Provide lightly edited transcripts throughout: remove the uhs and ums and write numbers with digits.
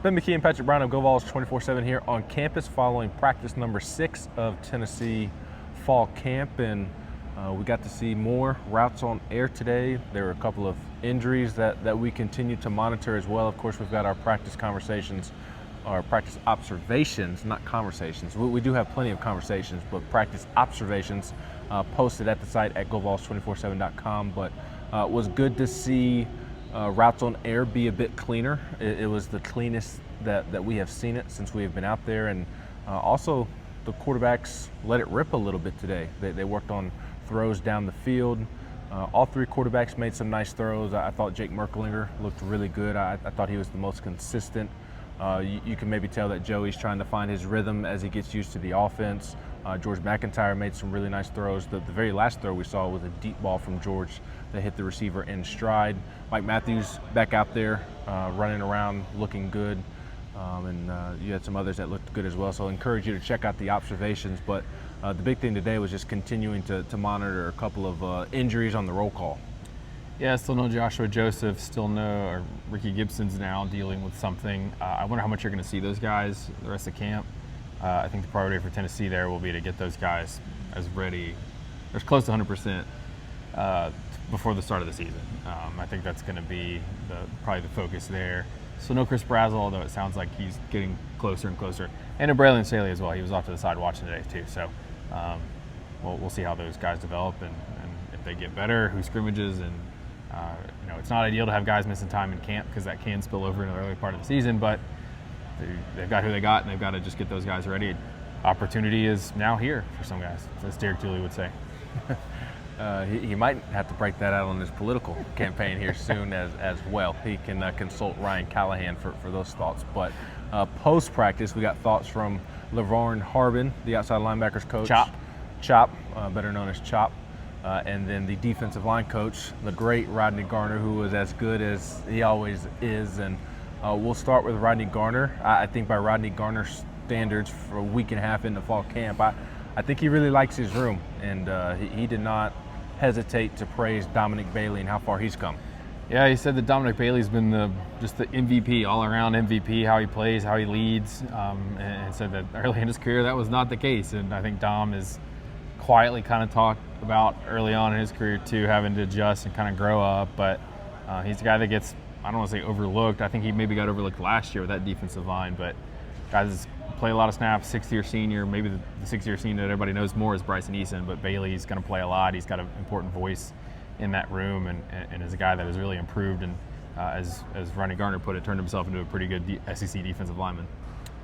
Ben McKee and Patrick Brown of GoVols 24/7 here on campus following practice number 6 of Tennessee Fall Camp, and we got to see more routes on air today. There were a couple of injuries that we continue to monitor as well. Of course, we've got our practice conversations, our practice observations, not conversations. We do have plenty of conversations, but practice observations posted at the site at GoVols247.com. But it was good to see routes on air be a bit cleaner. It was the cleanest that we have seen it since we have been out there, and also the quarterbacks let it rip a little bit today. They worked on throws down the field. All three quarterbacks made some nice throws. I thought Jake Merklinger looked really good. I thought he was the most consistent. You can maybe tell that Joey's trying to find his rhythm as he gets used to the offense. George McIntyre made some really nice throws. The very last throw we saw was a deep ball from George that hit the receiver in stride. Mike Matthews back out there running around looking good. And you had some others that looked good as well. So I encourage you to check out the observations. But the big thing today was just continuing to monitor a couple of injuries on the roll call. Yeah, still no Joshua Joseph, still no, or Ricky Gibson's now dealing with something. I wonder how much you're going to see those guys the rest of camp. I think the priority for Tennessee there will be to get those guys as ready, as close to 100% before the start of the season. I think that's going to be probably the focus there. So no Chris Brazel, although it sounds like he's getting closer and closer. And a Braylon Staley as well. He was off to the side watching today too. So we'll see how those guys develop and if they get better, who scrimmages. And it's not ideal to have guys missing time in camp because that can spill over into the early part of the season. But they've got who they got, and they've got to just get those guys ready. Opportunity is now here for some guys, as Derek Dooley would say. He might have to break that out on his political campaign here soon as well. He can consult Ryan Callahan for those thoughts. But post-practice, we got thoughts from LaVarn Harbin, the outside linebackers coach. Chop, better known as Chop. And then the defensive line coach, the great Rodney Garner, who was as good as he always is. And we'll start with Rodney Garner. I think by Rodney Garner's standards for a week and a half into fall camp, I think he really likes his room. And he did not hesitate to praise Dominic Bailey and how far he's come. Yeah, he said that Dominic Bailey's been just the MVP, all-around MVP, how he plays, how he leads, and said that early in his career that was not the case. And I think Dom is quietly kind of talked about early on in his career too, having to adjust and kind of grow up. But he's a guy that gets, I don't want to say overlooked. I think he maybe got overlooked last year with that defensive line. But guys play a lot of snaps, sixth-year senior. Maybe the sixth-year senior that everybody knows more is Bryson Eason, but Bailey's going to play a lot. He's got an important voice in that room and is a guy that has really improved and, as Rodney Garner put it, turned himself into a pretty good SEC defensive lineman.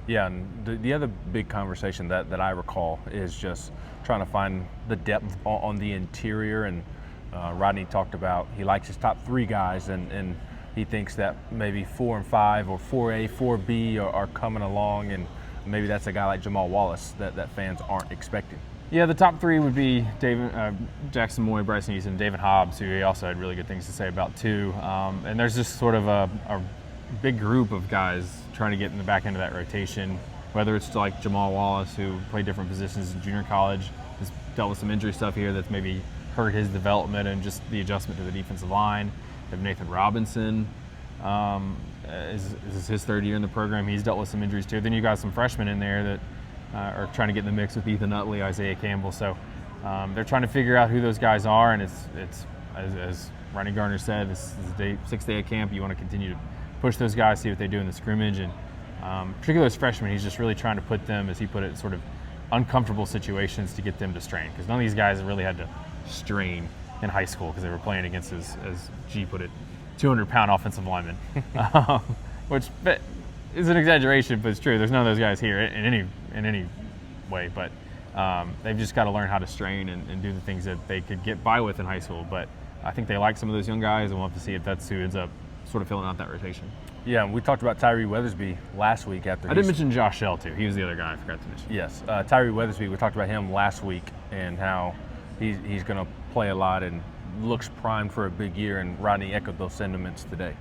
Yeah, and the other big conversation that I recall is just trying to find the depth on the interior. And Rodney talked about he likes his top 3 guys, and he thinks that maybe 4 and 5 or 4A, 4B are coming along, and maybe that's a guy like Jamal Wallace that fans aren't expecting. Yeah, the top 3 would be Jackson Moy, Bryson Eason, David Hobbs, who he also had really good things to say about too. And there's just sort of a big group of guys trying to get in the back end of that rotation, whether it's like Jamal Wallace, who played different positions in junior college, has dealt with some injury stuff here that's maybe hurt his development and just the adjustment to the defensive line. You have Nathan Robinson. This is his 3rd year in the program. He's dealt with some injuries too. Then you got some freshmen in there that are trying to get in the mix with Ethan Utley, Isaiah Campbell. So they're trying to figure out who those guys are, and it's as Rodney Garner said, this is the 6th day of camp. You want to continue to push those guys, see what they do in the scrimmage, and particularly as freshmen, he's just really trying to put them, as he put it, sort of uncomfortable situations to get them to strain, because none of these guys really had to strain in high school because they were playing against, as G put it, 200-pound offensive linemen, which is an exaggeration, but it's true. There's none of those guys here in any way, but they've just got to learn how to strain and do the things that they could get by with in high school. But I think they like some of those young guys, and we'll have to see if that's who ends up sort of filling out that rotation. Yeah, and we talked about Tyree Weathersby last week after. I didn't mention Josh Shell too. He was the other guy I forgot to mention. Yes, Tyree Weathersby. We talked about him last week and how he's going to play a lot and looks primed for a big year. And Rodney echoed those sentiments today.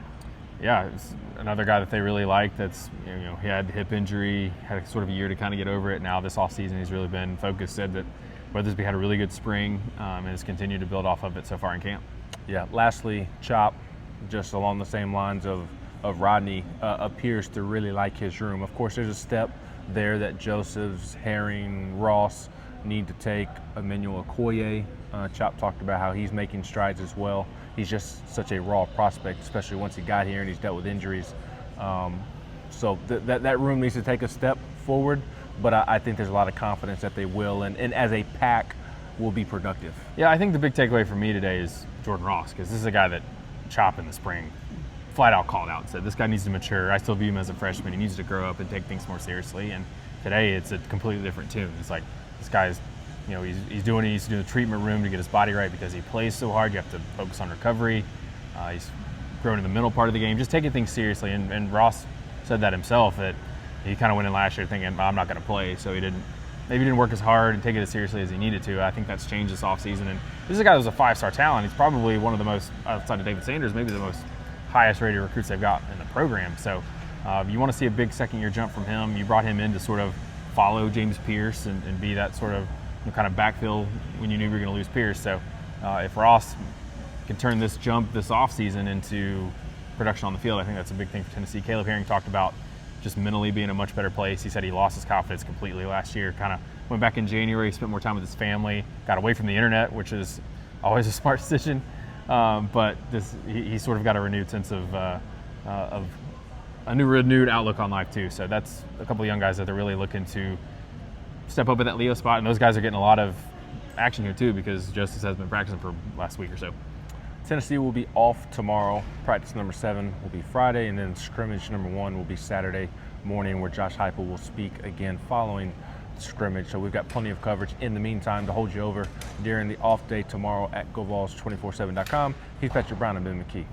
Yeah, it's another guy that they really like. That's he had hip injury, had sort of a year to kind of get over it. Now this offseason he's really been focused. Said that Weathersby had a really good spring and has continued to build off of it so far in camp. Yeah. Lastly, Chop, just along the same lines of of Rodney appears to really like his room. Of course, there's a step there that Josephs, Herring, Ross need to take. Emmanuel Okoye, Chop talked about how he's making strides as well. He's just such a raw prospect, especially once he got here and he's dealt with injuries. So that room needs to take a step forward, but I think there's a lot of confidence that they will, and as a pack will be productive. Yeah, I think the big takeaway for me today is Jordan Ross, because this is a guy that Chop in the spring flat out called out and said, this guy needs to mature. I still view him as a freshman. He needs to grow up and take things more seriously. And today it's a completely different tune. It's like, this guy's, he's doing what he needs to do in the treatment room to get his body right because he plays so hard. You have to focus on recovery. He's growing in the middle part of the game, just taking things seriously. And Ross said that himself, that he kind of went in last year thinking, I'm not going to play. So he didn't work as hard and take it as seriously as he needed to. I think that's changed this offseason. And this is a guy that was a 5-star talent. He's probably one of the most, outside of David Sanders, maybe the most highest rated recruits they've got in the program. So you want to see a big second-year jump from him. You brought him in to sort of follow James Pierce and be that sort of kind of backfill when you knew you were going to lose Pierce. So if Ross can turn this jump this offseason into production on the field, I think that's a big thing for Tennessee. Caleb Herring talked about just mentally being in a much better place. He said he lost his confidence completely last year, kind of went back in January, spent more time with his family, got away from the internet, which is always a smart decision. But he sort of got a renewed sense of a renewed outlook on life too. So that's a couple of young guys that they're really looking to step up at that Leo spot, and those guys are getting a lot of action here too because Justice has been practicing for the last week or so. Tennessee will be off tomorrow. Practice number 7 will be Friday, and then scrimmage number 1 will be Saturday morning, where Josh Heupel will speak again following the scrimmage. So we've got plenty of coverage in the meantime to hold you over during the off day tomorrow at GoVols247.com. He's Patrick Brown and Ben McKee.